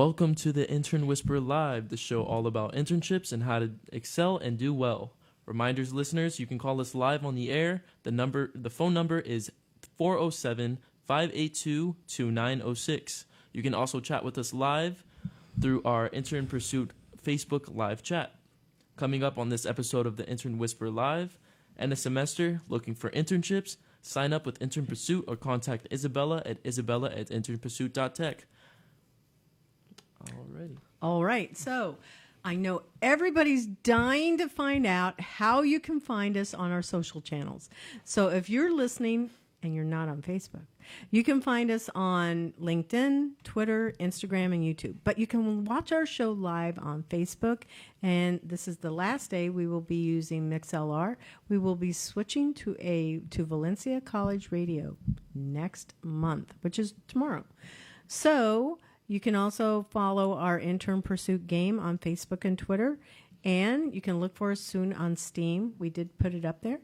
Welcome to the Intern Whisperer Live, the show all about internships and how to excel and do well. Reminders, listeners, you can call us live on the air. The phone number is 407-582-2906. You can also chat with us live through our Intern Pursuit Facebook live chat. Coming up on this episode of the Intern Whisperer Live, end of semester, looking for internships? Sign up with Intern Pursuit or contact Isabella at isabella@internpursuit.tech. Alrighty. All right. So I know everybody's dying to find out how you can find us on our social channels. So if you're listening and you're not on Facebook, you can find us on LinkedIn, Twitter, Instagram, and YouTube. But you can watch our show live on Facebook. And this is the last day we will be using MixLR. We will be switching to Valencia College Radio next month, which is tomorrow. So you can also follow our Intern Pursuit game on Facebook and Twitter. And you can look for us soon on Steam. We did put it up there.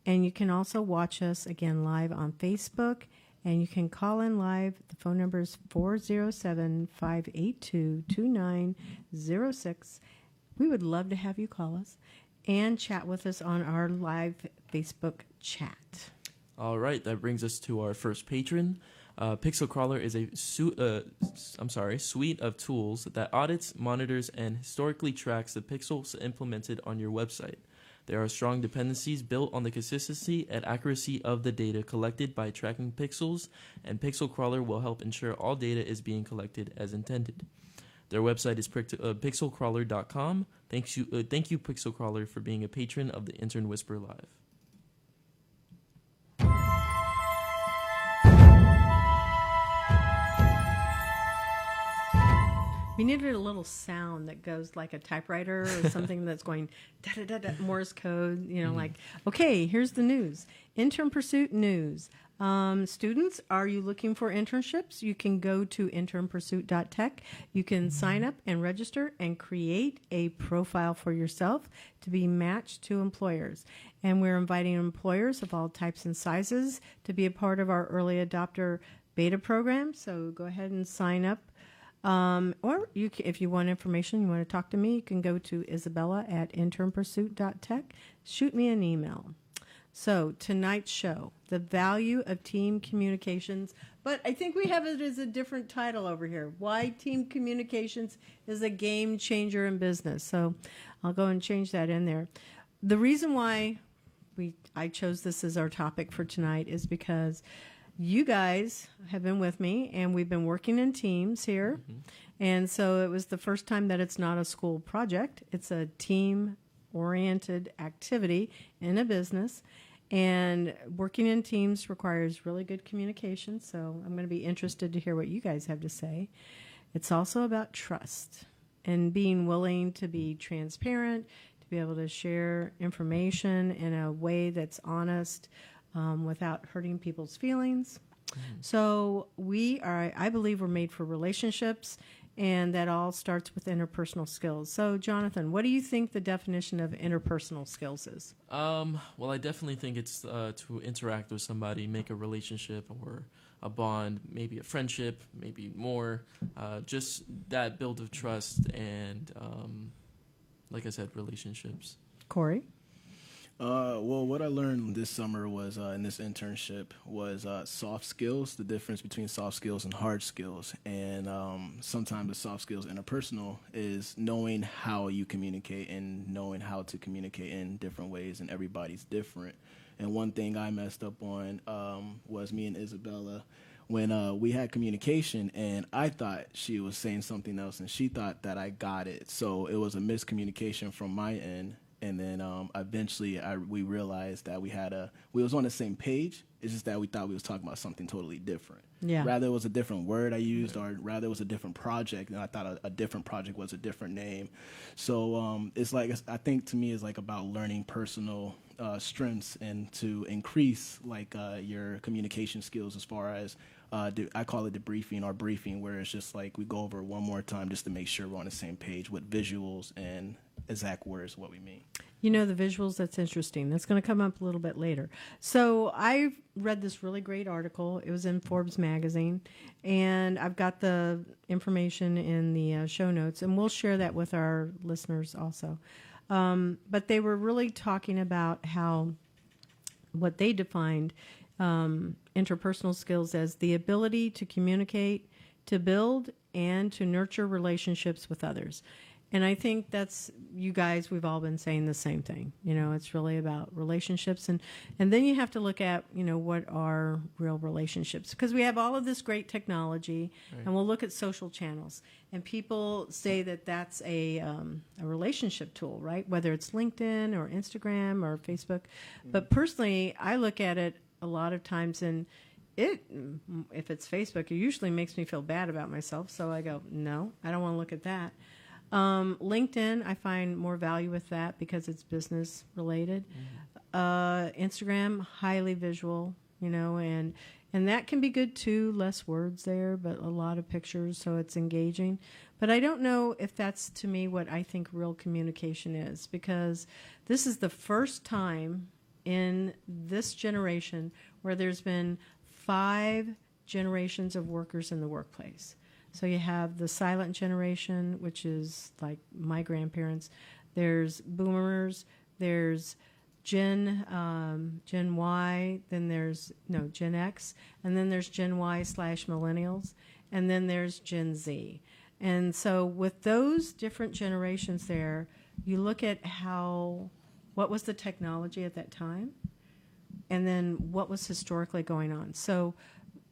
And you can also watch us again live on Facebook. And you can call in live. The phone number is 407-582-2906. We would love to have you call us and chat with us on our live Facebook chat. All right, that brings us to our first patron. Pixel Crawler is a suite of tools that audits, monitors, and historically tracks the pixels implemented on your website. There are strong dependencies built on the consistency and accuracy of the data collected by tracking pixels, and Pixel Crawler will help ensure all data is being collected as intended. Their website is pixelcrawler.com. Thank you, Pixel Crawler, for being a patron of the Intern Whisper Live. We needed a little sound that goes like a typewriter or something that's going da-da-da-da, Morse code, like, okay, here's the news. Intern Pursuit news. Students, are you looking for internships? You can go to internpursuit.tech. You can sign up and register and create a profile for yourself to be matched to employers. And we're inviting employers of all types and sizes to be a part of our early adopter beta program. So go ahead and sign up. Or if you want information, you want to talk to me, you can go to isabella@internpursuit.tech. Shoot me an email. So tonight's show, the value of team communications. But I think we have it as a different title over here. Why team communications is a game changer in business. So I'll go and change that in there. The reason why I chose this as our topic for tonight is because you guys have been with me, and we've been working in teams here. Mm-hmm. And so it was the first time that it's not a school project. It's a team-oriented activity in a business. And working in teams requires really good communication. So I'm going to be interested to hear what you guys have to say. It's also about trust and being willing to be transparent, to be able to share information in a way that's honest, without hurting people's feelings. So I believe we're made for relationships, and that all starts with interpersonal skills. So Jonathan, what do you think the definition of interpersonal skills is? Well, I definitely think it's to interact with somebody, make a relationship or a bond, maybe a friendship, maybe more, just that build of trust and, like I said, relationships. Corey? Well, what I learned this summer was in this internship was soft skills, the difference between soft skills and hard skills. And sometimes the soft skills interpersonal is knowing how you communicate and knowing how to communicate in different ways, and everybody's different. And one thing I messed up on was me and Isabella when we had communication, and I thought she was saying something else, and she thought that I got it. So it was a miscommunication from my end. And then eventually we realized that we was on the same page. It's just that we thought we was talking about something totally different. Yeah. Rather it was a different word I used, or rather it was a different project, and I thought a different project was a different name. So it's like, I think to me it's like about learning personal strengths and to increase like your communication skills as far as I call it debriefing or briefing, where it's just like we go over one more time just to make sure we're on the same page with visuals and exact words what we mean. You know, the visuals, that's interesting. That's going to come up a little bit later. So I read this really great article. It was in Forbes magazine, and I've got the information in the show notes, and we'll share that with our listeners also. But they were really talking about how what they defined interpersonal skills as the ability to communicate, to build, and to nurture relationships with others. And I think that's, you guys, we've all been saying the same thing. You know, it's really about relationships. And then you have to look at, you know, what are real relationships? Because we have all of this great technology, right. And we'll look at social channels. And people say that that's a relationship tool, right? Whether it's LinkedIn or Instagram or Facebook. Mm-hmm. But personally, I look at it a lot of times, and if it's Facebook, it usually makes me feel bad about myself. So I go, no, I don't want to look at that. LinkedIn, I find more value with that because it's business related. Mm-hmm. Instagram, highly visual, you know, and that can be good too. Less words there, but a lot of pictures, so it's engaging. But I don't know if that's, to me, what I think real communication is, because this is the first time in this generation where there's been 5 generations of workers in the workplace. So you have the silent generation, which is like my grandparents. There's boomers. There's Gen Y. Then there's Gen X, and then there's Gen Y / millennials, and then there's Gen Z. And so with those different generations there, you look at what was the technology at that time, and then what was historically going on. So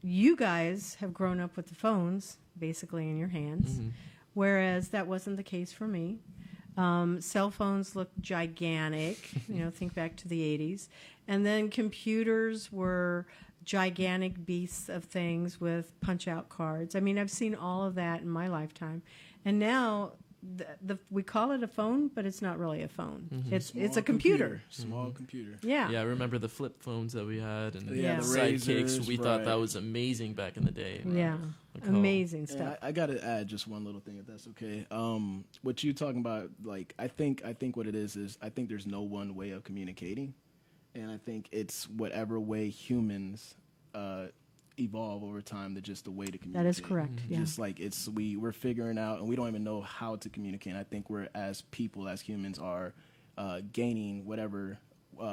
you guys have grown up with the phones basically in your hands, mm-hmm. whereas that wasn't the case for me. Cell phones look gigantic, think back to the 80s. And then computers were gigantic beasts of things with punch-out cards. I mean, I've seen all of that in my lifetime. And now we call it a phone, but it's not really a phone. Mm-hmm. It's a computer. Small mm-hmm. computer. Yeah. Yeah, I remember the flip phones that we had and the razors, sidekicks. We thought that was amazing back in the day. Yeah. Amazing stuff. I got to add just one little thing, if that's okay. What you talking about, like, I think what it is I think there's no one way of communicating, and I think it's whatever way humans evolve over time to just the way to communicate. That is correct. Mm-hmm. Yeah. Just like we're figuring out, and we don't even know how to communicate. I think we're, as people, as humans, are gaining whatever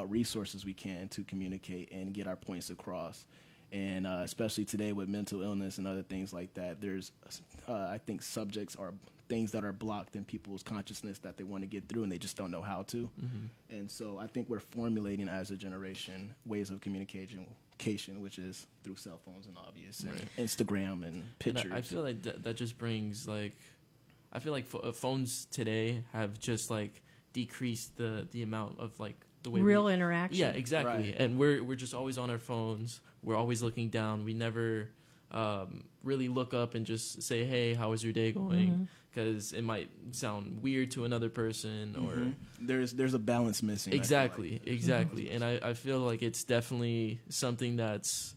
resources we can to communicate and get our points across. And especially today with mental illness and other things like that, there's, I think, subjects or things that are blocked in people's consciousness that they want to get through, and they just don't know how to. Mm-hmm. And so I think we're formulating, as a generation, ways of communication, which is through cell phones and Instagram and pictures. And I feel like that just brings, like, I feel like phones today have just, like, decreased the amount of, like, the way real interaction. Yeah, exactly. Right. And we're just always on our phones. We're always looking down. We never really look up and just say, hey, how was your day going? Because it might sound weird to another person, or there's a balance missing. Exactly. And I feel like it's definitely something that's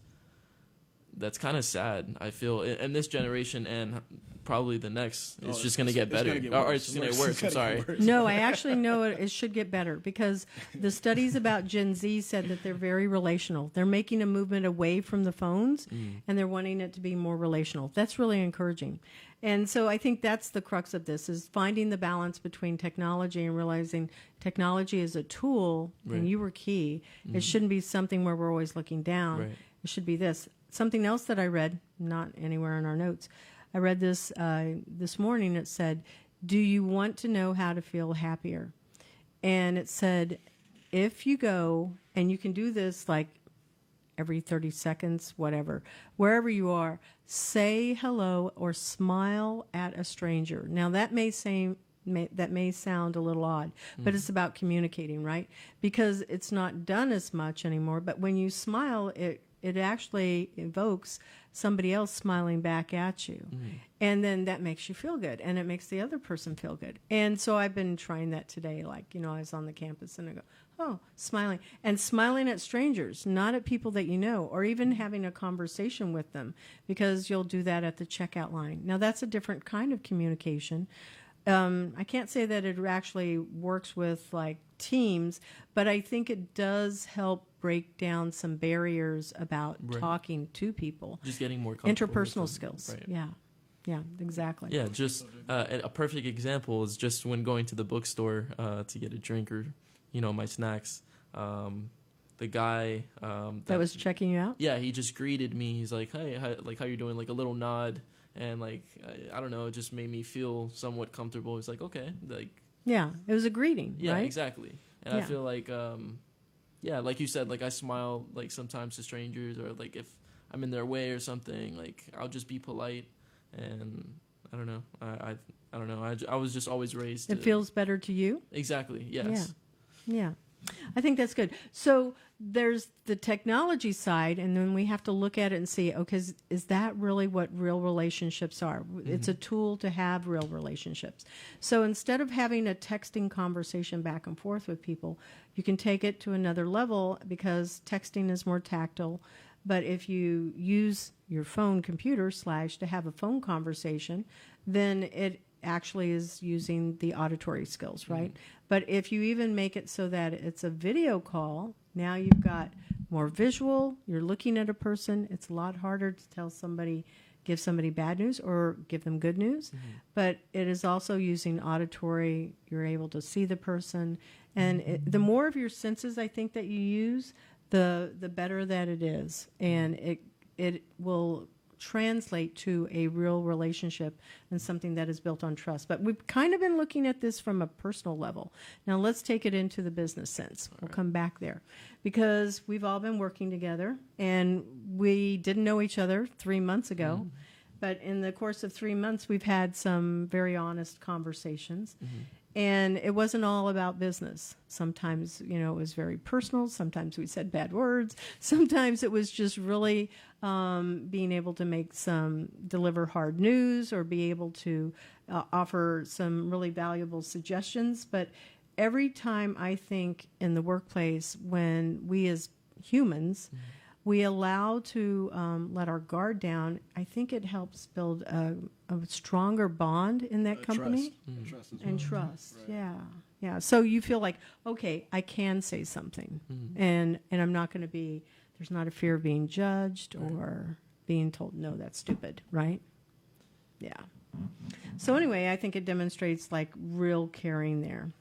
kind of sad. I feel in this generation and probably the next, it's just going to get better. Or it's going to get worse. I'm sorry. No, I actually know it should get better, because the studies about Gen Z said that they're very relational. They're making a movement away from the phones, and they're wanting it to be more relational. That's really encouraging. And so I think that's the crux of this, is finding the balance between technology and realizing technology is a tool, and you were key. It shouldn't be something where we're always looking down. Right. It should be this. Something else that I read, not anywhere in our notes, I read this this morning. It said, do you want to know how to feel happier? And it said, if you go, and you can do this like every 30 seconds, whatever, wherever you are, say hello or smile at a stranger. Now, that may sound a little odd, but it's about communicating, right? Because it's not done as much anymore, but when you smile, it actually evokes somebody else smiling back at you. And then that makes you feel good, and it makes the other person feel good. And so I've been trying that today. Like, I was on the campus and I go, oh, smiling. And smiling at strangers, not at people that you know, or even having a conversation with them, because you'll do that at the checkout line. Now, that's a different kind of communication. I can't say that it actually works with like teams, but I think it does help break down some barriers about Right. talking to people. Just getting more comfortable with Interpersonal them. skills. Right. Yeah, exactly. Yeah, just a perfect example is just when going to the bookstore to get a drink or, my snacks. The guy That was checking you out? yeah, he just greeted me. He's like, "Hey, how you doing?" Like a little nod, and like I don't know, it just made me feel somewhat comfortable. He's like, "Okay," like Yeah, it was a greeting, yeah, right? exactly. And I Yeah. feel like yeah, like you said, like I smile like sometimes to strangers, or like if I'm in their way or something, like I'll just be polite, and I don't know, I don't know, I was just always raised. It feels better to you? exactly yes. Yeah. I think that's good. So there's the technology side, and then we have to look at it and see, okay, is that really what real relationships are? It's a tool to have real relationships. So instead of having a texting conversation back and forth with people, you can take it to another level because texting is more tactile. But if you use your phone computer / to have a phone conversation, then it actually is using the auditory skills, right? But if you even make it so that it's a video call, now you've got more visual, you're looking at a person. It's a lot harder to give somebody bad news or give them good news. But it is also using auditory. You're able to see the person. And the more of your senses I think that you use, the better that it is. And it will translate to a real relationship and something that is built on trust. But we've kind of been looking at this from a personal level. Now let's take it into the business sense. We'll come back there because we've all been working together and we didn't know each other 3 months ago. But in the course of 3 months, we've had some very honest conversations. And it wasn't all about business. Sometimes, it was very personal. Sometimes we said bad words. Sometimes it was just really being able to deliver hard news or be able to offer some really valuable suggestions. But every time I think in the workplace, when we as humans, we allow to let our guard down, I think it helps build a stronger bond in that company. Trust as well. And trust, Right. yeah. So you feel like, okay, I can say something, and I'm not going to be. There's not a fear of being judged or being told, no, that's stupid, right? Yeah. So anyway, I think it demonstrates like real caring there.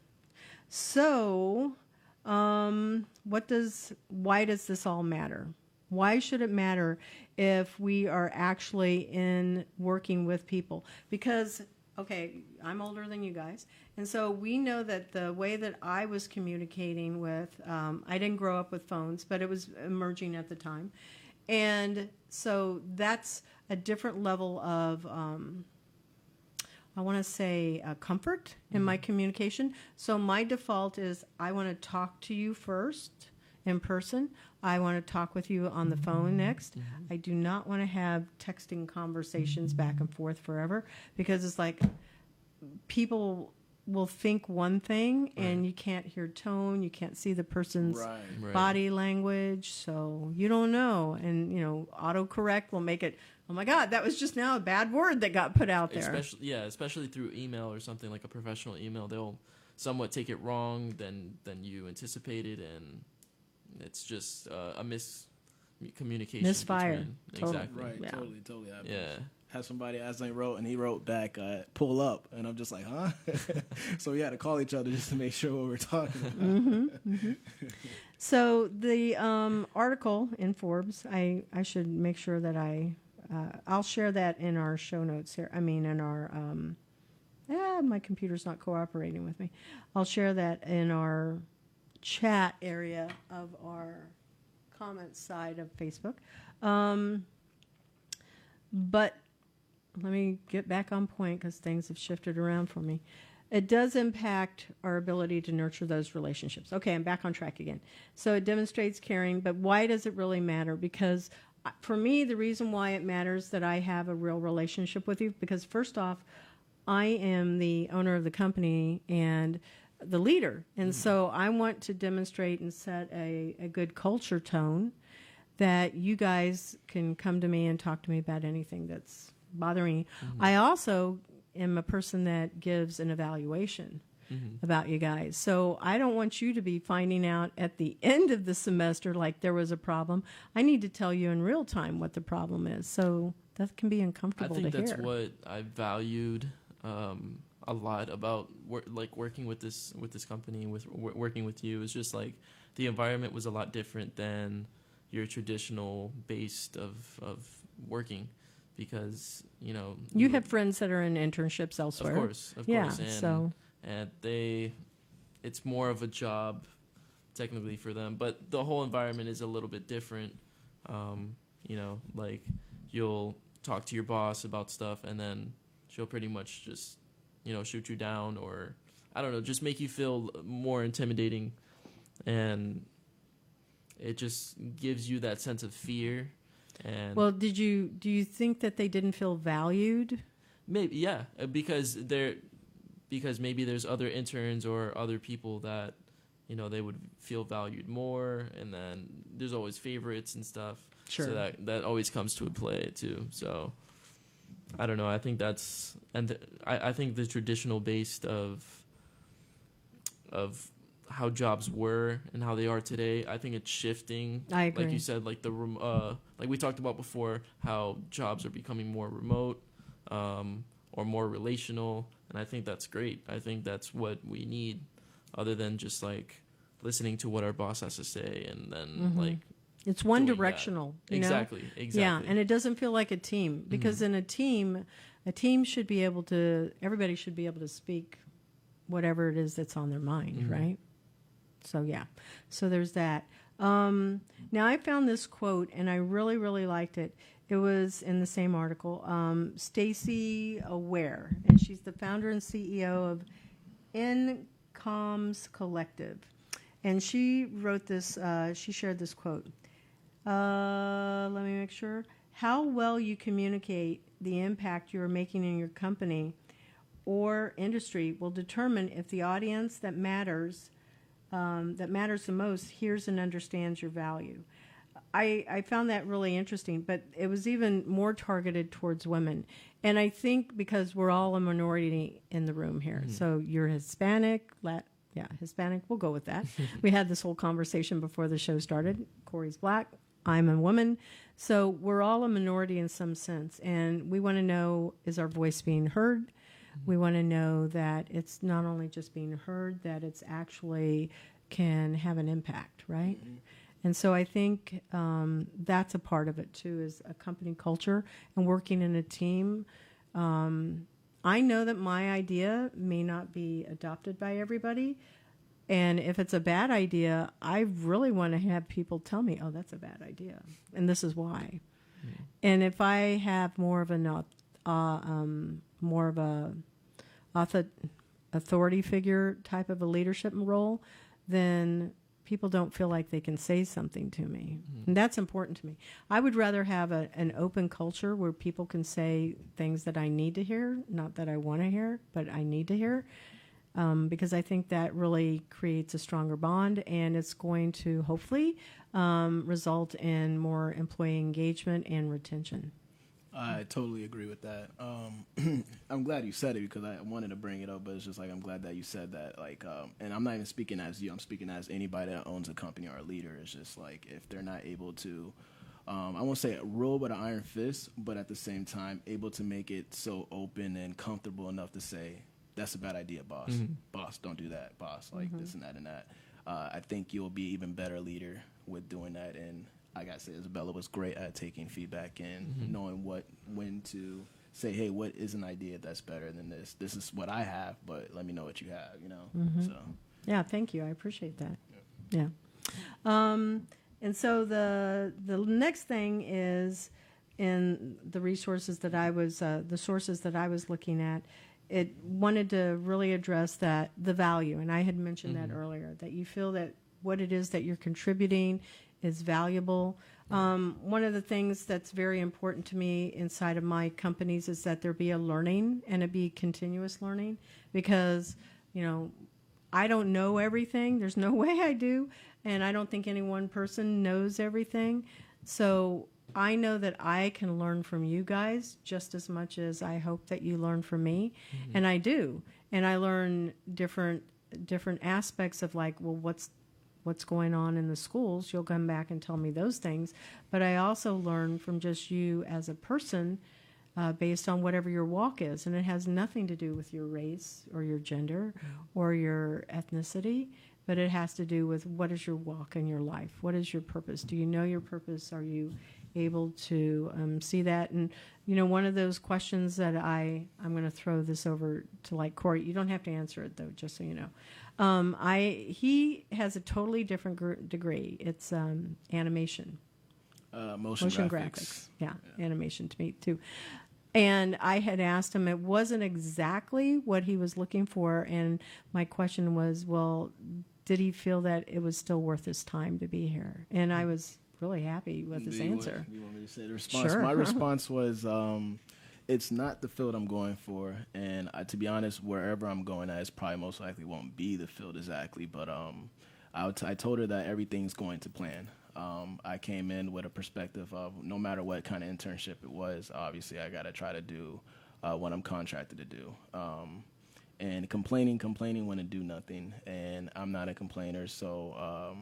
So, why does this all matter? Why should it matter if we are actually working with people? Because, okay, I'm older than you guys. And so we know that the way that I was communicating with, I didn't grow up with phones, but it was emerging at the time. And so that's a different level of, I want to say, comfort in my communication. So my default is I want to talk to you first in person. I want to talk with you on the phone next. I do not want to have texting conversations back and forth forever because it's like people will think one thing and you can't hear tone, you can't see the person's Right. body language, so you don't know. And, autocorrect will make it, oh my God, that was just now a bad word that got put out there. Especially through email or something like a professional email, they'll somewhat take it wrong than you anticipated, and it's just a miscommunication. Misfire. Totally. Exactly. Right. Yeah. Totally happens. Yeah. Had somebody as they wrote, and he wrote back, "Pull up," and I'm just like, "Huh?" So we had to call each other just to make sure what we're talking about. So the article in Forbes, I should make sure that I'll share that in our show notes here. I mean, in our my computer's not cooperating with me. I'll share that in our chat area of our comments side of Facebook. But let me get back on point because things have shifted around for me. It does impact our ability to nurture those relationships. Okay, I'm back on track again. So it demonstrates caring, but why does it really matter? Because for me, the reason why it matters that I have a real relationship with you, because first off, I am the owner of the company and the leader. And so I want to demonstrate and set a good culture tone that you guys can come to me and talk to me about anything that's bothering you. I also am a person that gives an evaluation Mm-hmm. about you guys. So I don't want you to be finding out at the end of the semester like there was a problem. I need to tell you in real time what the problem is. So that can be I uncomfortable think to that's hear. what I valued a lot about working with this company, working with you. Is just like the environment was a lot different than your traditional based of working, because You have friends that are in internships elsewhere. of course, Yeah, and so it's more of a job technically for them, but the whole environment is a little bit different. Like you'll talk to your boss about stuff, and then she'll pretty much just shoot you down, or I don't know, just make you feel more intimidating, and it just gives you that sense of fear. And well, do you think that they didn't feel valued? maybe, yeah, because maybe there's other interns or other people that they would feel valued more, and then there's always favorites and stuff. Sure. So that always comes to play too. So I don't know. I think that's I think the traditional based of how jobs were and how they are today, I think it's shifting. I agree. Like you said, like like we talked about before, how jobs are becoming more remote, or more relational, and I think that's great. I think that's what we need, other than just like listening to what our boss has to say and then like It's one doing that. directional. Exactly. Yeah, and it doesn't feel like a team, because in a team should be able to, everybody should be able to speak whatever it is that's on their mind, right? So yeah, so there's that. Now I found this quote and I really, really liked it. It was in the same article. Stacey Ware, and she's the founder and CEO of NCOMS Collective, and she wrote this. She shared this quote. Let me make sure. How well you communicate the impact you are making in your company or industry will determine if the audience that matters the most hears and understands your value. I found that really interesting, but it was even more targeted towards women. And I think because we're all a minority in the room here, so you're Hispanic, Hispanic, we'll go with that. We had this whole conversation before the show started. Corey's black, I'm a woman. So we're all a minority in some sense. And we want to know, is our voice being heard? We want to know that it's not only just being heard, that it's actually can have an impact, right? And so I think that's a part of it too, is a company culture and working in a team. I know that my idea may not be adopted by everybody. And if it's a bad idea, I really want to have people tell me, oh, that's a bad idea. And this is why. And if I have more of a authority figure type of a leadership role, then people don't feel like they can say something to me. And that's important to me. I would rather have an open culture where people can say things that I need to hear, not that I want to hear, but I need to hear, because I think that really creates a stronger bond, and it's going to hopefully result in more employee engagement and retention. I totally agree with that. I'm glad you said it, because I wanted to bring it up, but it's just like I'm glad that you said that. Like, and I'm not even speaking as you. I'm speaking as anybody that owns a company or a leader. It's just like if they're not able to, I won't say rule with an iron fist, but at the same time able to make it so open and comfortable enough to say, that's a bad idea, boss. Boss, don't do that, boss. Like this and that and that. I think you'll be an even better leader with doing that. And I gotta say, Isabella was great at taking feedback and knowing when to say, hey, what is an idea that's better than this? This is what I have, but let me know what you have, So Yeah, thank you. I appreciate that. Yeah. And so the next thing is, in the resources that I was, the sources that I was looking at, it wanted to really address the value. And I had mentioned that earlier, that you feel that what it is that you're contributing is valuable. One of the things that's very important to me inside of my companies is that there be a learning, and it be continuous learning, because, I don't know everything. There's no way I do. And I don't think any one person knows everything. So I know that I can learn from you guys just as much as I hope that you learn from me, and I do. And I learn different aspects of like, well, what's going on in the schools. You'll come back and tell me those things, but I also learn from just you as a person, based on whatever your walk is, and it has nothing to do with your race or your gender or your ethnicity, but it has to do with what is your walk in your life. What is your purpose? Do you know your purpose? Are you able to see that? And one of those questions that I'm going to throw this over to like Corey. You don't have to answer it though, just so you know. He has a totally different degree. It's animation, Motion graphics. Yeah, animation to me too. And I had asked him, it wasn't exactly what he was looking for, and my question was, well, did he feel that it was still worth his time to be here? And I was really happy with his answer. You want me to say the response? Sure. My response was, it's not the field I'm going for, and to be honest, wherever I'm going at, it's probably most likely won't be the field exactly. But I told her that everything's going to plan. I came in with a perspective of no matter what kind of internship it was, obviously I got to try to do what I'm contracted to do. And complaining wouldn't do nothing, and I'm not a complainer, so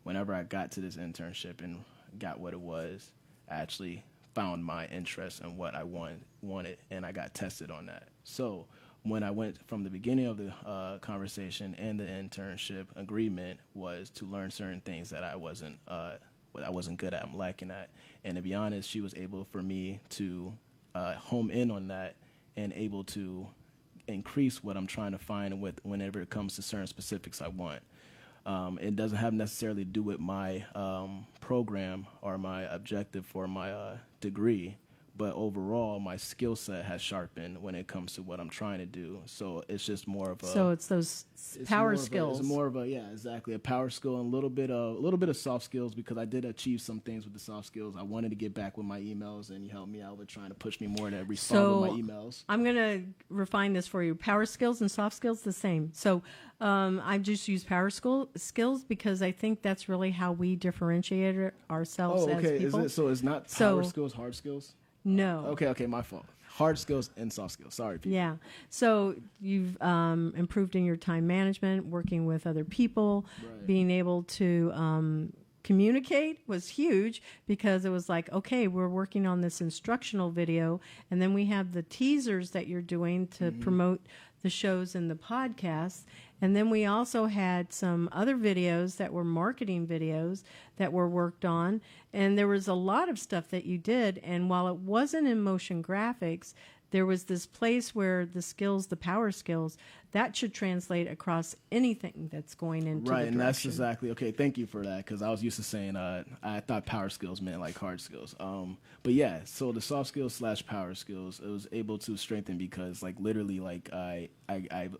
whenever I got to this internship and got what it was, I actually found my interest in what I wanted, and I got tested on that. So when I went from the beginning of the conversation and the internship agreement was to learn certain things that I wasn't good at, I'm lacking at. And to be honest, she was able for me to home in on that and able to increase what I'm trying to find with whenever it comes to certain specifics I want. It doesn't have necessarily to do with my program or my objective for my degree, but overall my skill set has sharpened when it comes to what I'm trying to do. So it's just more of a. So it's those power skills. It's more of a exactly a power skill and a little bit of soft skills, because I did achieve some things with the soft skills. I wanted to get back with my emails, and you helped me out with trying to push me more to respond with my emails. I'm going to refine this for you. Power skills and soft skills the same. So I just use power skills because I think that's really how we differentiate ourselves as people. It's not power skills, hard skills? No. Okay, my fault. Hard skills and soft skills. Sorry, people. Yeah. So you've improved in your time management, working with other people, being able to communicate was huge, because it was like, okay, we're working on this instructional video, and then we have the teasers that you're doing to promote the shows and the podcasts. And then we also had some other videos that were marketing videos that were worked on. And there was a lot of stuff that you did. And while it wasn't in motion graphics, there was this place where the skills, the power skills, that should translate across anything that's going into the right, and direction. that's exactly okay. Thank you for that, because I was used to saying I thought power skills meant like hard skills. But yeah, so the soft skills / power skills, it was able to strengthen because like literally like I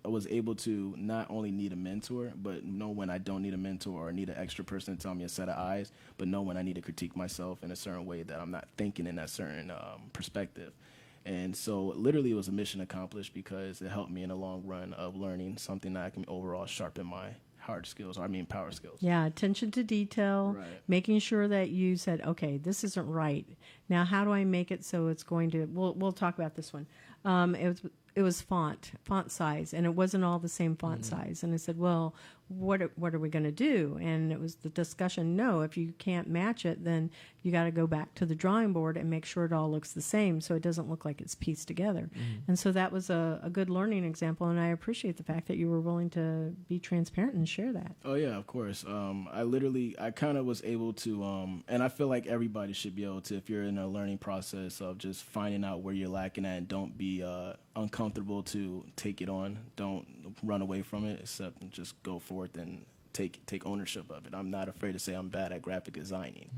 was able to not only need a mentor, but know when I don't need a mentor or need an extra person to tell me a set of eyes, but know when I need to critique myself in a certain way that I'm not thinking in that certain perspective. And so literally it was a mission accomplished because it helped me in the long run of learning something that I can overall sharpen my power skills. Yeah, attention to detail, making sure that you said, okay, this isn't right. Now, how do I make it so it's going to, we'll talk about this one. It was font size, and it wasn't all the same font size. And I said, well, what are we going to do? And it was the discussion, no, if you can't match it, then you got to go back to the drawing board and make sure it all looks the same so it doesn't look like it's pieced together. And so that was a good learning example, and I appreciate the fact that you were willing to be transparent and share that. Oh, yeah, of course. I kind of was able to, and I feel like everybody should be able to, if you're in a learning process of just finding out where you're lacking at, and don't be uncomfortable to take it on. Don't run away from it, except just go forth and take ownership of it. I'm not afraid to say I'm bad at graphic designing.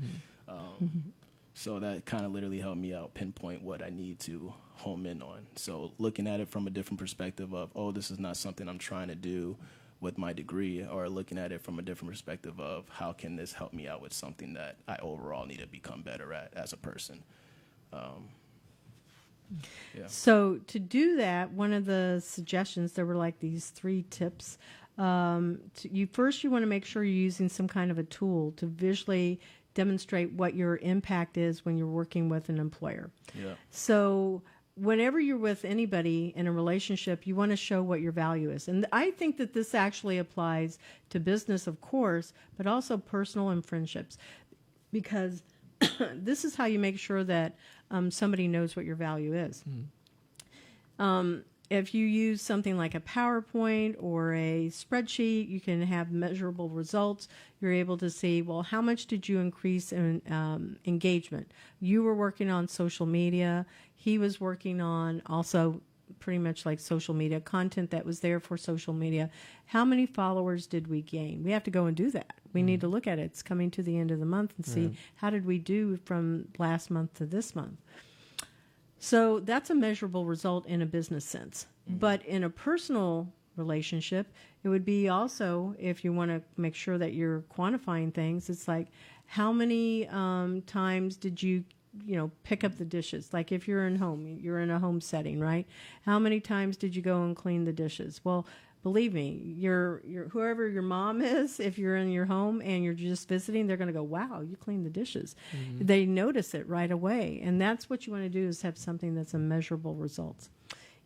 So that kind of literally helped me out pinpoint what I need to home in on. So looking at it from a different perspective of, oh, this is not something I'm trying to do with my degree, or looking at it from a different perspective of how can this help me out with something that I overall need to become better at as a person. Yeah. So to do that, one of the suggestions, there were like these 3 tips. You want to make sure you're using some kind of a tool to visually demonstrate what your impact is when you're working with an employer. Yeah. So whenever you're with anybody in a relationship, you want to show what your value is. And I think that this actually applies to business, of course, but also personal and friendships, because this is how you make sure that somebody knows what your value is. If you use something like a PowerPoint or a spreadsheet, you can have measurable results. You're able to see, well, how much did you increase in engagement? You were working on social media. He was working on also pretty much like social media content that was there for social media. How many followers did we gain? We have to go and do that. We need to look at it. It's coming to the end of the month and see how did we do from last month to this month. So that's a measurable result in a business sense. But in a personal relationship, it would be also, if you want to make sure that you're quantifying things, it's like, how many times did you pick up the dishes? Like if you're you're in a home setting, right? How many times did you go and clean the dishes? Well, believe me, your whoever your mom is, if you're in your home and you're just visiting, they're going to go, wow, you cleaned the dishes. They notice it right away. And that's what you want to do, is have something that's a measurable results.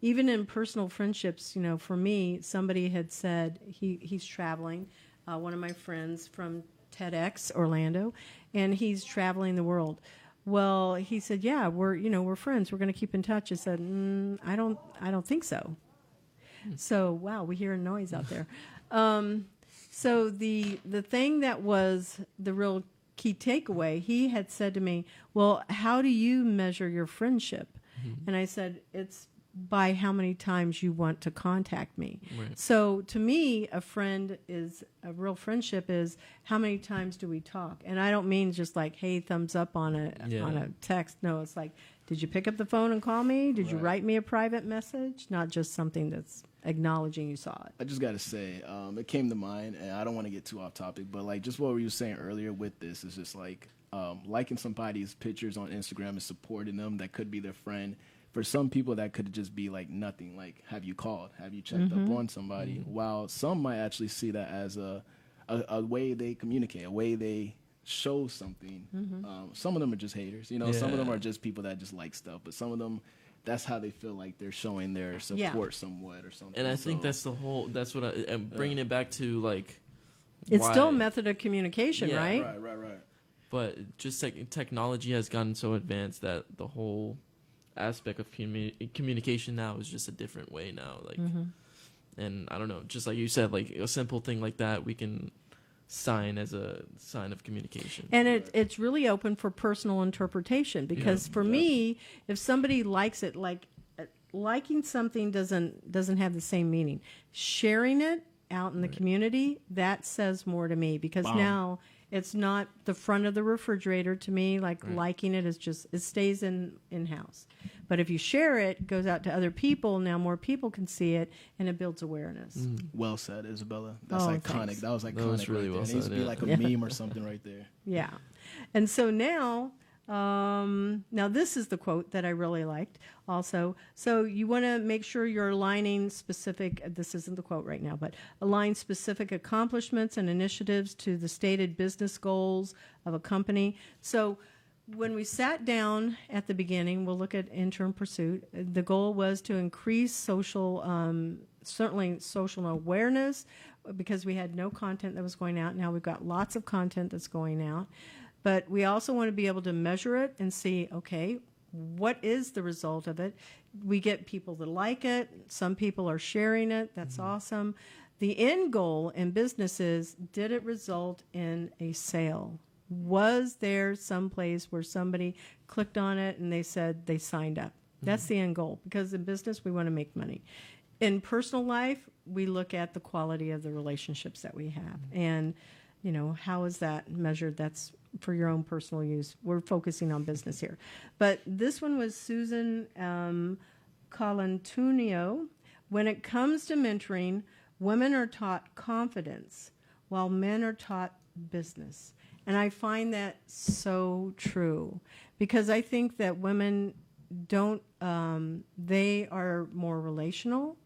Even in personal friendships, for me, somebody had said he's traveling, one of my friends from TEDx Orlando, and he's traveling the world. Well, he said, yeah, we're friends. We're going to keep in touch. I said, I don't think so. So, wow, we hear a noise out there. So the thing that was the real key takeaway, he had said to me, well, how do you measure your friendship? And I said, it's by how many times you want to contact me. Right. So to me, a real friendship is how many times do we talk? And I don't mean just like, hey, thumbs up on a text. No, it's like, did you pick up the phone and call me? Did you write me a private message? Not just something that's acknowledging you saw it. I just got to say, it came to mind, and I don't want to get too off topic, but like just what we were saying earlier with this is just like liking somebody's pictures on Instagram and supporting them. That could be their friend. For some people, that could just be like nothing. Like, have you called? Have you checked up on somebody? While some might actually see that as a way they communicate, a way they show something. Some of them are just haters. Some of them are just people that just like stuff. But some of them, that's how they feel like they're showing their support somewhat or something. And I think that's what I'm bringing it back to, like, it's still a method of communication, right? Right. But just technology has gotten so advanced that the whole aspect of communication now is just a different way now. Like, and I don't know, just like you said, like a simple thing like that, we can sign as a sign of communication. And it's really open for personal interpretation, because for me, if somebody likes it, like liking something doesn't have the same meaning. Sharing it out in the community, that says more to me, because now it's not the front of the refrigerator to me. Like liking it is just, it stays in-house. But if you share it, it goes out to other people. Now more people can see it, and it builds awareness. Well said, Isabella. That's iconic. Thanks. That was iconic. That was really right there. well It needs to said, be like a meme or something right there. Yeah. And so now this is the quote that I really liked also. So you want to make sure you're aligning specific, this isn't the quote right now, but align specific accomplishments and initiatives to the stated business goals of a company. So when we sat down at the beginning, we'll look at intern pursuit. The goal was to increase certainly social awareness, because we had no content that was going out. Now we've got lots of content that's going out. But we also want to be able to measure it and see, okay, what is the result of it? We get people that like it. Some people are sharing it. That's awesome. The end goal in business is, did it result in a sale? Was there some place where somebody clicked on it and they said they signed up? That's the end goal, because in business, we want to make money. In personal life, we look at the quality of the relationships that we have. And, how is that measured? That's for your own personal use. We're focusing on business here. But this one was Susan Colantonio. When it comes to mentoring, women are taught confidence while men are taught business. And I find that so true, because I think that women don't, they are more relational,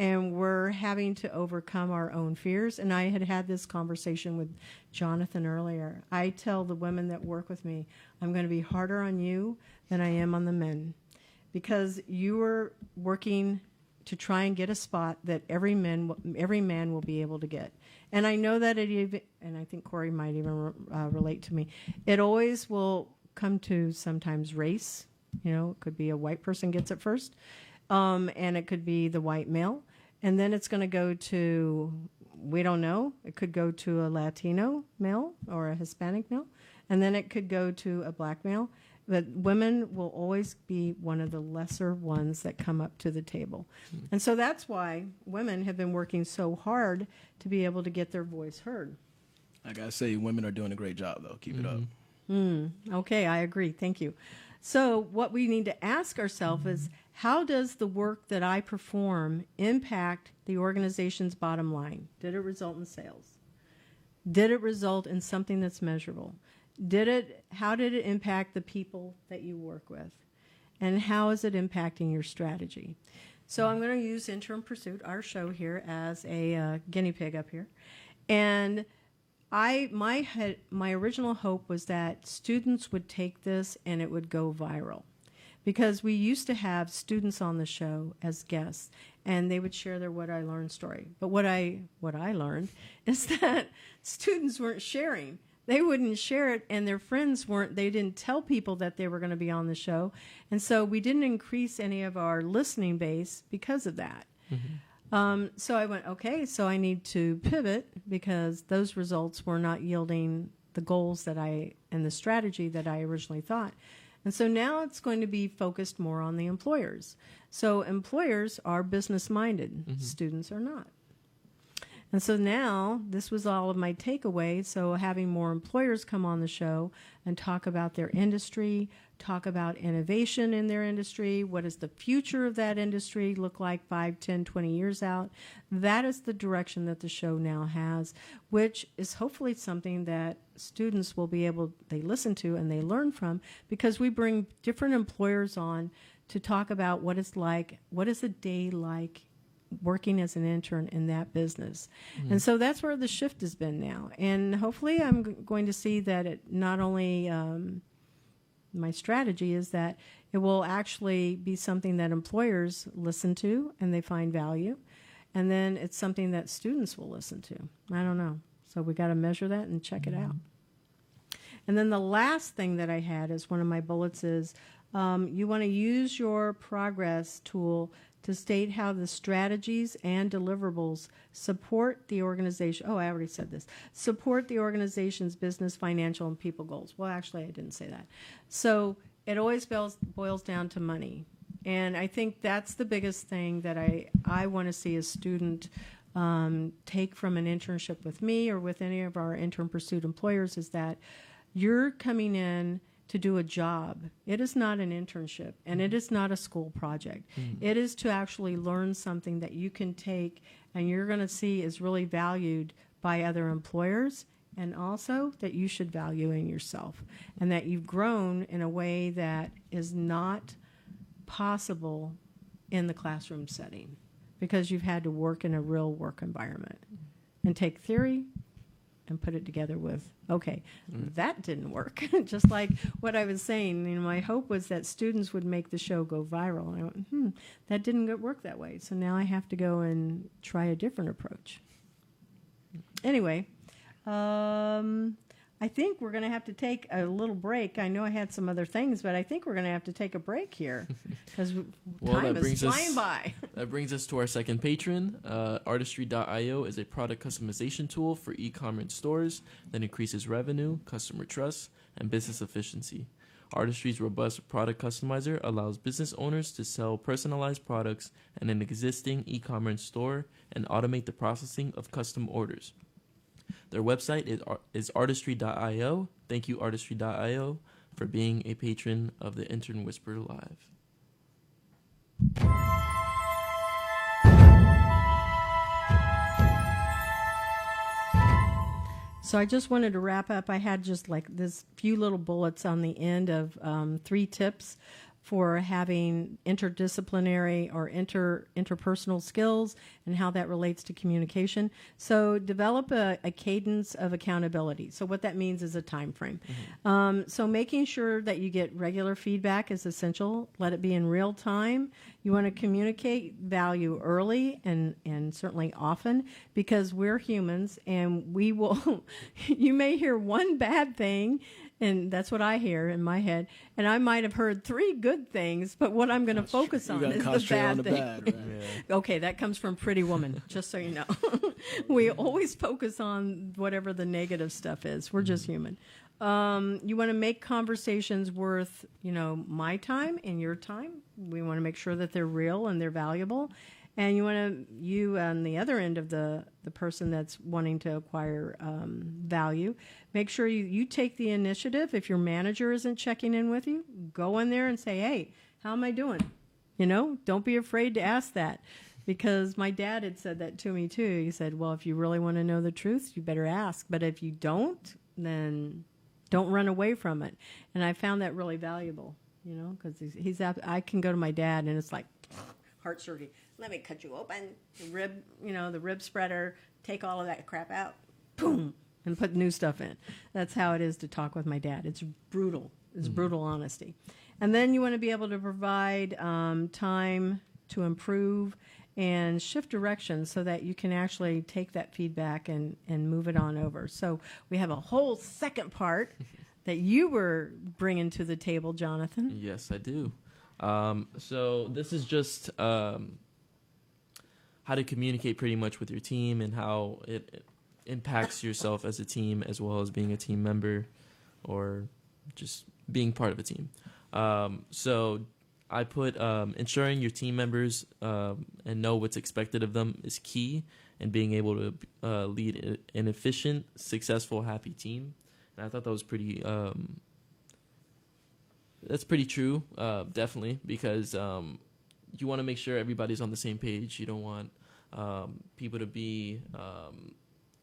and we're having to overcome our own fears. And I had this conversation with Jonathan earlier. I tell the women that work with me, I'm going to be harder on you than I am on the men, because you are working to try and get a spot that every man will be able to get. And I know that and I think Corey might even relate to me, it always will come to sometimes race. You know, it could be a white person gets it first, and it could be the white male. And then it's going to go to, we don't know, it could go to a Latino male or a Hispanic male. And then it could go to a black male. But women will always be one of the lesser ones that come up to the table. And so that's why women have been working so hard to be able to get their voice heard. I got to say, women are doing a great job, though. Keep it up. Okay, I agree. Thank you. So what we need to ask ourselves is, how does the work that I perform impact the organization's bottom line? Did it result in sales? Did it result in something that's measurable? How did it impact the people that you work with? And how is it impacting your strategy? So I'm going to use Intern Pursuit, our show here, as a guinea pig up here. And my original hope was that students would take this and it would go viral. Because we used to have students on the show as guests, and they would share their What I Learned story. But what I learned is that students weren't sharing. They wouldn't share it, and their friends they didn't tell people that they were going to be on the show. And so we didn't increase any of our listening base because of that. So I went, okay, so I need to pivot, because those results were not yielding the goals and the strategy that I originally thought. And so now it's going to be focused more on the employers. So employers are business-minded. Students are not. And so now this was all of my takeaway. So having more employers come on the show and talk about their industry, talk about innovation in their industry, what does the future of that industry look like 5, 10, 20 years out. That is the direction that the show now has, which is hopefully something that students will be able, they listen to and they learn from, because we bring different employers on to talk about what it's like, what is a day like working as an intern in that business. And so that's where the shift has been now. And hopefully I'm going to see that it not only, my strategy is that it will actually be something that employers listen to and they find value. And then it's something that students will listen to. I don't know. So we got to measure that and check it out. And then the last thing that I had as one of my bullets is, you want to use your progress tool to state how the strategies and deliverables support the organization. Oh, I already said this. Support the organization's business, financial, and people goals. Well, actually, I didn't say that. So it always boils down to money. And I think that's the biggest thing that I want to see a student take from an internship with me or with any of our Intern Pursuit employers, is that you're coming in to do a job. It is not an internship, and it is not a school project. It is to actually learn something that you can take and you're going to see is really valued by other employers, and also that you should value in yourself, and that you've grown in a way that is not possible in the classroom setting, because you've had to work in a real work environment and take theory and put it together with, okay, that didn't work. Just like what I was saying, you know, my hope was that students would make the show go viral. And I went, that didn't work that way. So now I have to go and try a different approach. Anyway, I think we're going to have to take a little break. I know I had some other things, but I think we're going to have to take a break here because time is flying by. That brings us to our second patron. Artistry.io is a product customization tool for e-commerce stores that increases revenue, customer trust, and business efficiency. Artistry's robust product customizer allows business owners to sell personalized products in an existing e-commerce store and automate the processing of custom orders. Their website is artistry.io. Thank you, artistry.io, for being a patron of the Intern Whisper Live. So I just wanted to wrap up. I had just like this few little bullets on the end of 3 tips for having interdisciplinary or interpersonal skills and how that relates to communication. So develop a cadence of accountability. So what that means is a time frame. So making sure that you get regular feedback is essential. Let it be in real time. You want to communicate value early and certainly often, because we're humans and we will, you may hear one bad thing, and that's what I hear in my head. And I might have heard 3 good things, but what I'm going to focus on is the bad thing. Right? Okay, that comes from Pretty Woman, just so you know. We always focus on whatever the negative stuff is. We're just human. You want to make conversations worth, my time and your time. We want to make sure that they're real and they're valuable. And you on the other end of the person that's wanting to acquire value, make sure you take the initiative. If your manager isn't checking in with you, go in there and say, hey, how am I doing? Don't be afraid to ask that. Because my dad had said that to me too. He said, well, if you really want to know the truth, you better ask. But if you don't, then don't run away from it. And I found that really valuable, because I can go to my dad and it's like heart surgery. Let me cut you open. The rib spreader, take all of that crap out, boom, and put new stuff in. That's how it is to talk with my dad. It's brutal. It's brutal honesty. And then you want to be able to provide time to improve and shift direction so that you can actually take that feedback and move it on over. So we have a whole second part that you were bringing to the table, Jonathan. Yes, I do. So this is just how to communicate pretty much with your team and how it impacts yourself as a team, as well as being a team member or just being part of a team. So I put ensuring your team members and know what's expected of them is key, and being able to lead an efficient, successful, happy team. And I thought that was pretty that's pretty true, definitely, because you want to make sure everybody's on the same page. You don't want people to be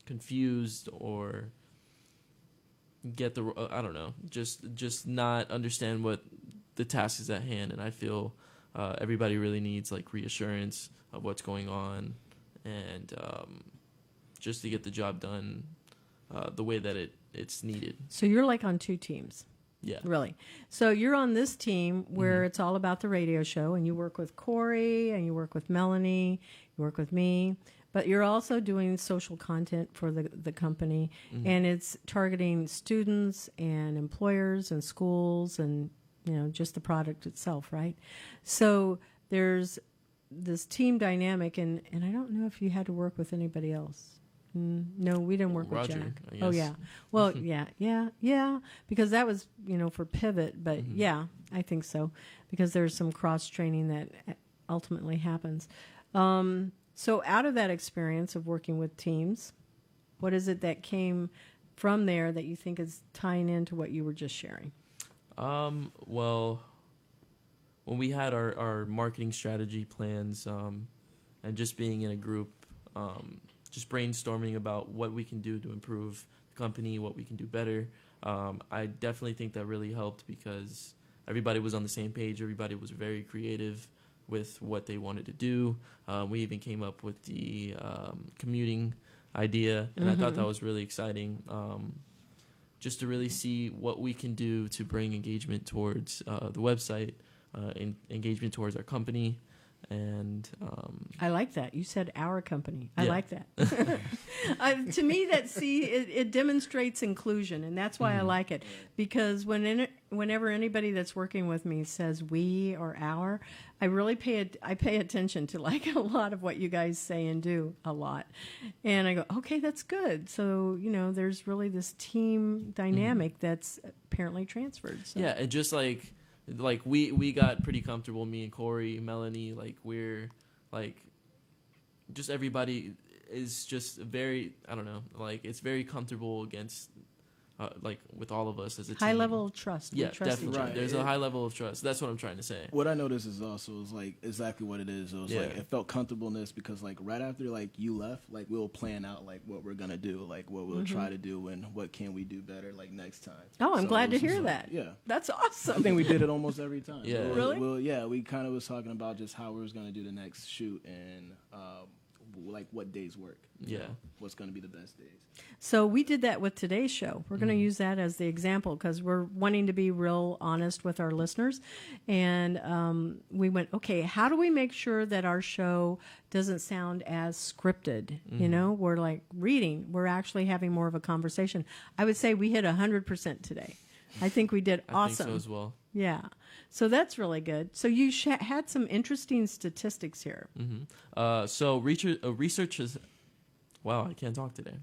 confused or get I don't know, just not understand what the task is at hand. And I feel everybody really needs reassurance of what's going on, and just to get the job done the way that it's needed. So you're on 2 teams. Yeah. Really. So you're on this team where it's all about the radio show, and you work with Corey, and you work with Melanie, you work with me, but you're also doing social content for the company, and it's targeting students and employers and schools and, just the product itself, right? So there's this team dynamic, and I don't know if you had to work with anybody else. No, we didn't work Roger, with Jack. I guess. Oh, yeah. Well, yeah, because that was, for Pivot, but yeah, I think so, because there's some cross-training that ultimately happens. So out of that experience of working with teams, what is it that came from there that you think is tying into what you were just sharing? Well, when we had our marketing strategy plans, and just being in a group, just brainstorming about what we can do to improve the company, what we can do better, I definitely think that really helped, because everybody was on the same page. Everybody was very creative with what they wanted to do. We even came up with the commuting idea, and I thought that was really exciting. Just to really see what we can do to bring engagement towards the website, engagement towards our company. And I like that. You said our company. I Yeah. like that. To me, it demonstrates inclusion, and that's why I like it. Because whenever anybody that's working with me says we or our, I really pay attention to a lot of what you guys say and do a lot, and I go, okay, that's good. So there's really this team dynamic that's apparently transferred. So. yeah, and just we got pretty comfortable, me and Corey, Melanie, we're just everybody is just very, I don't know, it's very comfortable against like with all of us as a High team. level of trust. We Yeah, trust each definitely. other. Right. There's a high level of trust. That's what I'm trying to say. What I noticed is also is like exactly what it is. It was like Yeah. it felt comfortableness because like right after like you left, like we'll plan out like what we're gonna do, like what we'll try to do, and what can we do better like next time. Oh, I'm So glad it to was just hear like- that. Yeah. That's I awesome. think we did it almost every time. Yeah. Really? Yeah, we kind of was talking about just how we was gonna do the next shoot and like what days work. Yeah. What's gonna be the best days. So we did that with today's show. We're going to use that as the example because we're wanting to be real honest with our listeners. And we went, okay, how do we make sure that our show doesn't sound as scripted? You know, we're like reading. We're actually having more of a conversation. I would say we hit 100% today. I think we did I awesome. think so as well. Yeah. So that's really good. So you had some interesting statistics here. So research has, wow, I can't talk today.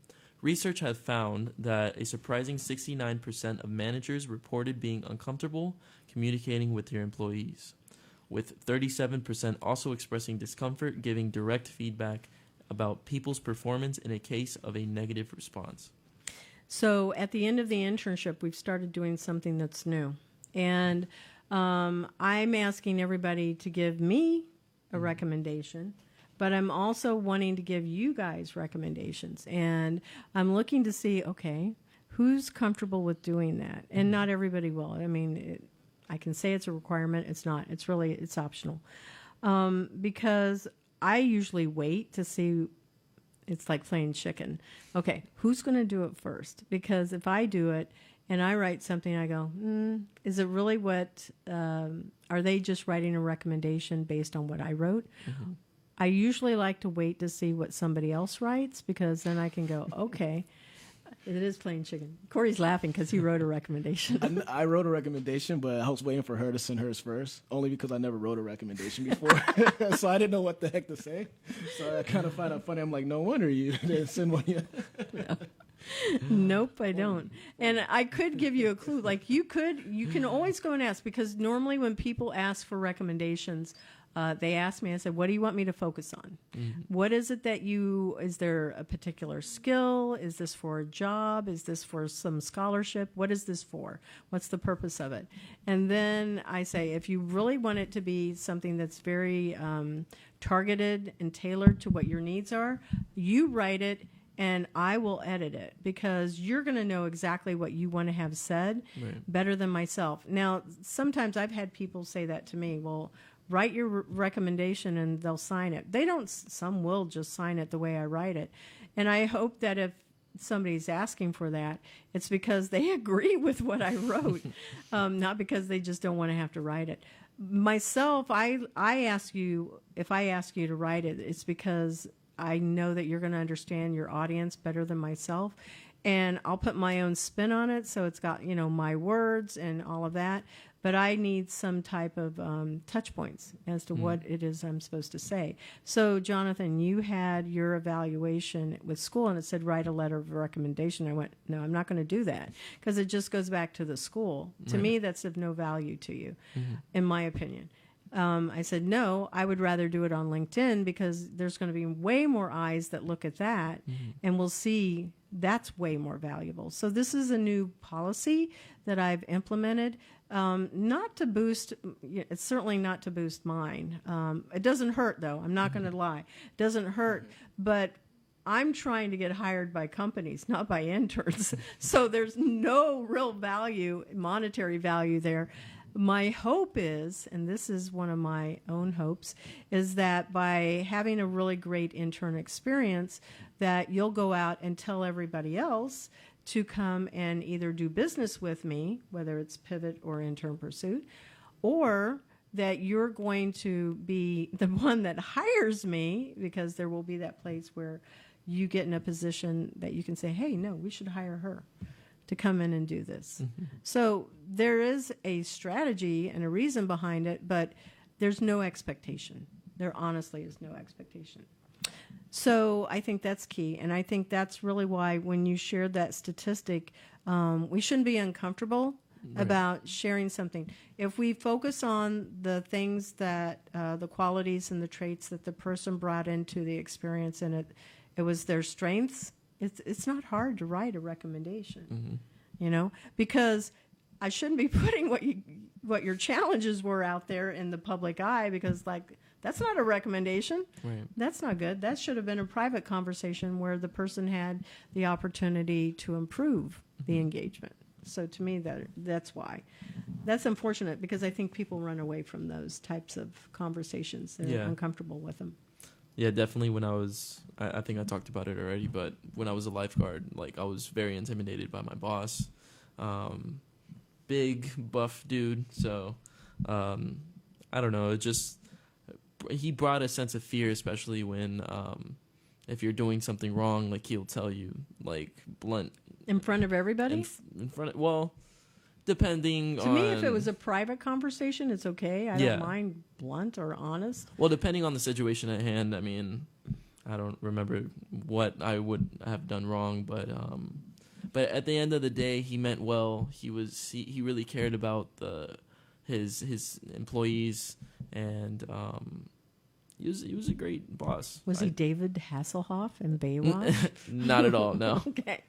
Research has found that a surprising 69% of managers reported being uncomfortable communicating with their employees, with 37% also expressing discomfort giving direct feedback about people's performance in a case of a negative response. So at the end of the internship, we've started doing something that's new. And I'm asking everybody to give me a recommendation, but I'm also wanting to give you guys recommendations. And I'm looking to see, okay, who's comfortable with doing that? And not everybody will. I mean, I can say it's a requirement. It's not. It's optional. Because I usually wait to see. It's like playing chicken. Okay, who's going to do it first? Because if I do it and I write something, I go, is it really what, are they just writing a recommendation based on what I wrote? I usually like to wait to see what somebody else writes because then I can go, okay, it is playing chicken. Corey's laughing because he wrote a recommendation. I wrote a recommendation, but I was waiting for her to send hers first, only because I never wrote a recommendation before. So I didn't know what the heck to say. So I kind of find it funny. I'm like, no wonder you didn't send one yet. Nope, I don't. And I could give you a clue. Like you can always go and ask because normally when people ask for recommendations, they asked me, I said, what do you want me to focus on? What is it that is there a particular skill? Is this for a job? Is this for some scholarship? What is this for? What's the purpose of it? And then I say, if you really want it to be something that's very targeted and tailored to what your needs are, you write it and I will edit it because you're going to know exactly what you want to have said better than myself. Now, sometimes I've had people say that to me, well, write your recommendation and they'll sign it. They don't, some will just sign it the way I write it. And I hope that if somebody's asking for that, it's because they agree with what I wrote, not because they just don't want to have to write it. Myself, I ask you, if I ask you to write it, it's because I know that you're going to understand your audience better than myself. And I'll put my own spin on it. So it's got, my words and all of that. But I need some type of touch points as to what it is I'm supposed to say. So, Jonathan, you had your evaluation with school, and it said write a letter of recommendation. I went, no, I'm not going to do that because it just goes back to the school. To me, that's of no value to you, in my opinion. I said, no, I would rather do it on LinkedIn because there's going to be way more eyes that look at that, and we'll see that's way more valuable. So this is a new policy that I've implemented. Not to boost, it's certainly not to boost mine. It doesn't hurt, though. I'm not going to lie. It doesn't hurt, but I'm trying to get hired by companies, not by interns. So there's no real value, monetary value there. My hope is, and this is one of my own hopes, is that by having a really great intern experience, that you'll go out and tell everybody else to come and either do business with me, whether it's Pivot or Intern Pursuit, or that you're going to be the one that hires me because there will be that place where you get in a position that you can say, hey, no, we should hire her to come in and do this. So there is a strategy and a reason behind it, but there's no expectation. There honestly is no expectation. So I think that's key, and I think that's really why when you shared that statistic, we shouldn't be uncomfortable about sharing something. If we focus on the things that, the qualities and the traits that the person brought into the experience, and it was their strengths, it's not hard to write a recommendation. because I shouldn't be putting what your challenges were out there in the public eye, because that's not a recommendation. Right. That's not good. That should have been a private conversation where the person had the opportunity to improve the engagement. So to me, that's why. That's unfortunate, because I think people run away from those types of conversations. They're uncomfortable with them. Yeah, definitely. When I think I talked about it already, but when I was a lifeguard, I was very intimidated by my boss. Big, buff dude. So, I don't know. He brought a sense of fear, especially when, if you're doing something wrong, he'll tell you, blunt. In front of everybody? In front of, well, depending to on... me, if it was a private conversation, it's okay. I don't mind blunt or honest. Well, depending on the situation at hand, I mean, I don't remember what I would have done wrong, but at the end of the day, he meant well. He really cared about his employees, and he was a great boss. Was he David Hasselhoff in Baywatch? Not at all, no. Okay.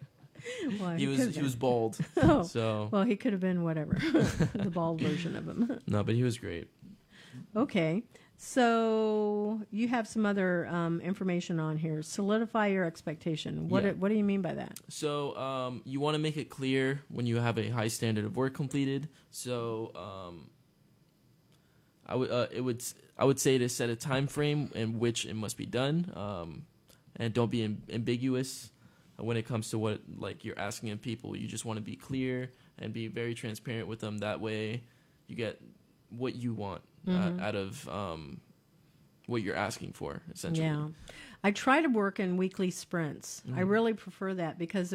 Well, he was bald. Oh, so well, he could have been whatever, the bald version of him. No, but he was great. Okay, so you have some other information on here. Solidify your expectation. What do you mean by that? So you want to make it clear when you have a high standard of work completed. So I would say to set a time frame in which it must be done, and don't be ambiguous when it comes to what you're asking of people. You just want to be clear and be very transparent with them. That way, you get what you want out of what you're asking for, essentially. Yeah, I try to work in weekly sprints. I really prefer that, because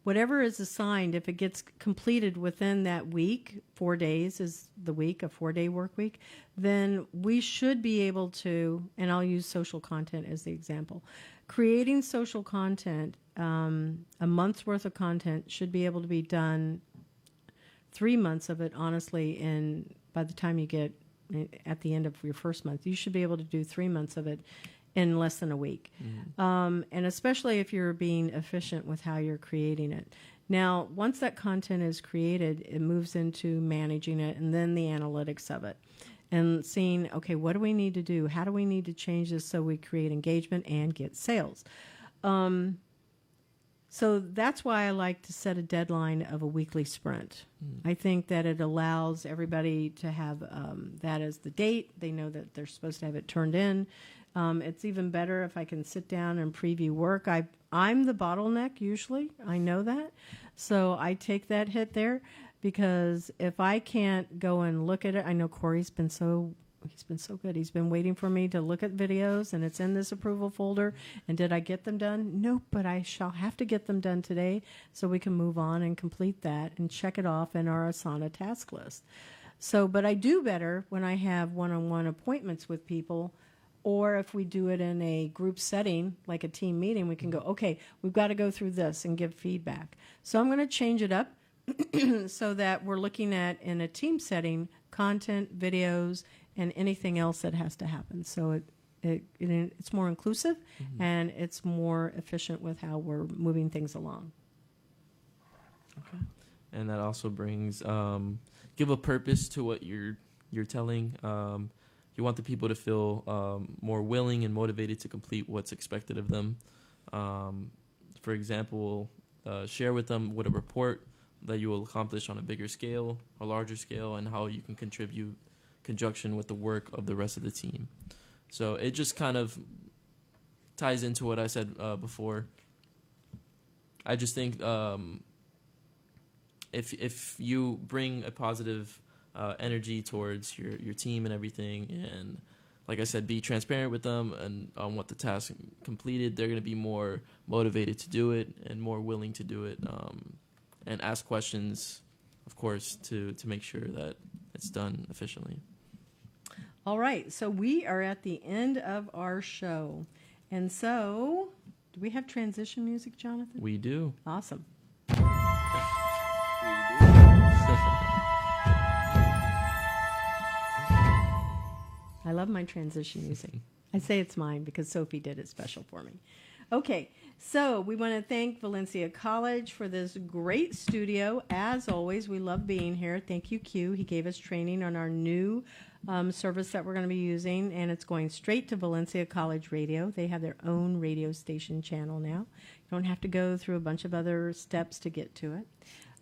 whatever is assigned, if it gets completed within that week, 4 days is the week, a 4-day work week, then we should be able to, and I'll use social content as the example, creating social content, a month's worth of content should be able to be done 3 months of it, honestly, and by the time you get at the end of your first month, you should be able to do 3 months of it in less than a week. And especially if you're being efficient with how you're creating it. Now, once that content is created, it moves into managing it and then the analytics of it. And seeing, okay, what do we need to do? How do we need to change this so we create engagement and get sales? So that's why I like to set a deadline of a weekly sprint. I think that it allows everybody to have that as the date. They know that they're supposed to have it turned in. It's even better if I can sit down and preview work. I'm the bottleneck usually. I know that. So I take that hit there, because if I can't go and look at it, I know Corey's been so good. He's been waiting for me to look at videos, and it's in this approval folder. And did I get them done? Nope, but I shall have to get them done today so we can move on and complete that and check it off in our Asana task list. So, but I do better when I have one-on-one appointments with people, or if we do it in a group setting, like a team meeting, we can go, okay, we've got to go through this and give feedback. So I'm going to change it up so that we're looking at, in a team setting, content, videos, and anything else that has to happen. So it's more inclusive and it's more efficient with how we're moving things along. Okay. And that also brings give a purpose to what you're telling. You want the people to feel more willing and motivated to complete what's expected of them. For example, share with them what a report that you will accomplish on a bigger scale, a larger scale, and how you can contribute conjunction with the work of the rest of the team. So it just kind of ties into what I said before. I just think if you bring a positive energy towards your team and everything, and like I said, be transparent with them and on what the task completed, they're going to be more motivated to do it and more willing to do it, and ask questions, of course, to make sure that it's done efficiently. All right, so we are at the end of our show. And so, do we have transition music, Jonathan? We do. Awesome. I love my transition music. I say it's mine because Sophie did it special for me. Okay, so we want to thank Valencia College for this great studio. As always, we love being here. Thank you, Q. He gave us training on our new service that we're going to be using, and it's going straight to Valencia College Radio. They have their own radio station channel now. You don't have to go through a bunch of other steps to get to it.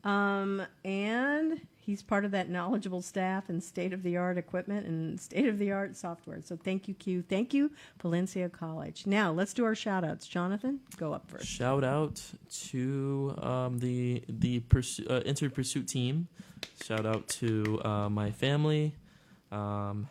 And he's part of that knowledgeable staff and state-of-the-art equipment and state-of-the-art software. So thank you, Q. Thank you, Valencia College. Now, let's do our shout-outs. Jonathan, go up first. Shout out to the Intern Pursuit team. Shout out to my family. Who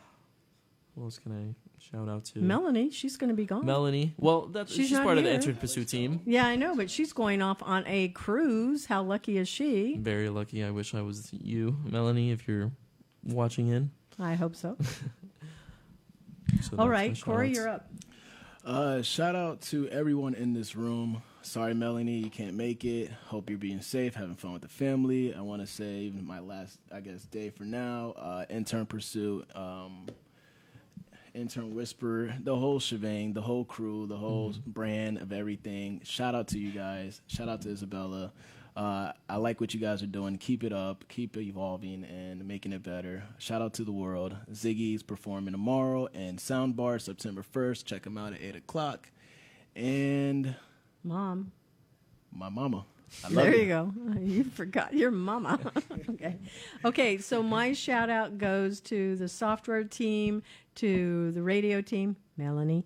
else can I shout out to? Melanie, she's going to be gone. Melanie. Well, she's not part of the here. Intern Pursuit team. Yeah, I know, but she's going off on a cruise. How lucky is she? Very lucky. I wish I was you, Melanie, if you're watching in. I hope so. So All that's right, my shout Corey, outs. you're up. Shout out to everyone in this room. Sorry, Melanie, you can't make it. Hope you're being safe, having fun with the family. I want to say my last, day for now. Intern Pursuit, Intern Whisper, the whole shebang, the whole crew, the whole brand of everything. Shout out to you guys. Shout out to Isabella. I like what you guys are doing. Keep it up. Keep evolving and making it better. Shout out to the world. Ziggy's performing tomorrow and Soundbar September 1st. Check them out at 8 o'clock. And Mom. my mama. I love There you go. You forgot your mama. Okay, so my shout out goes to the software team, to the radio team, Melanie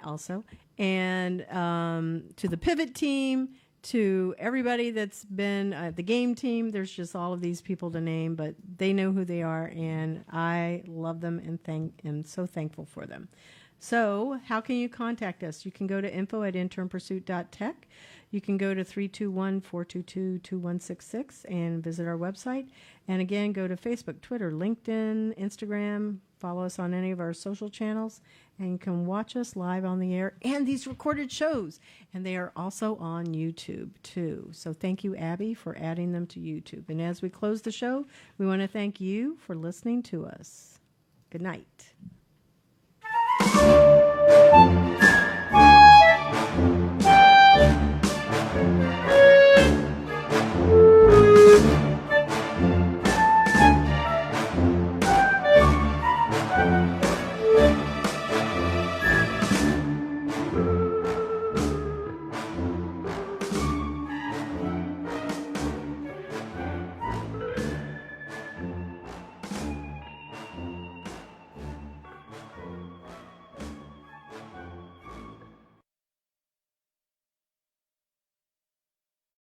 also, and to the pivot team, to everybody that's been the game team. There's just all of these people to name, but they know who they are, and I love them and am so thankful for them. So how can you contact us? You can go to info@internpursuit.tech. You can go to 321-422-2166 and visit our website. And again, go to Facebook, Twitter, LinkedIn, Instagram. Follow us on any of our social channels. And you can watch us live on the air and these recorded shows. And they are also on YouTube, too. So thank you, Abby, for adding them to YouTube. And as we close the show, we want to thank you for listening to us. Good night.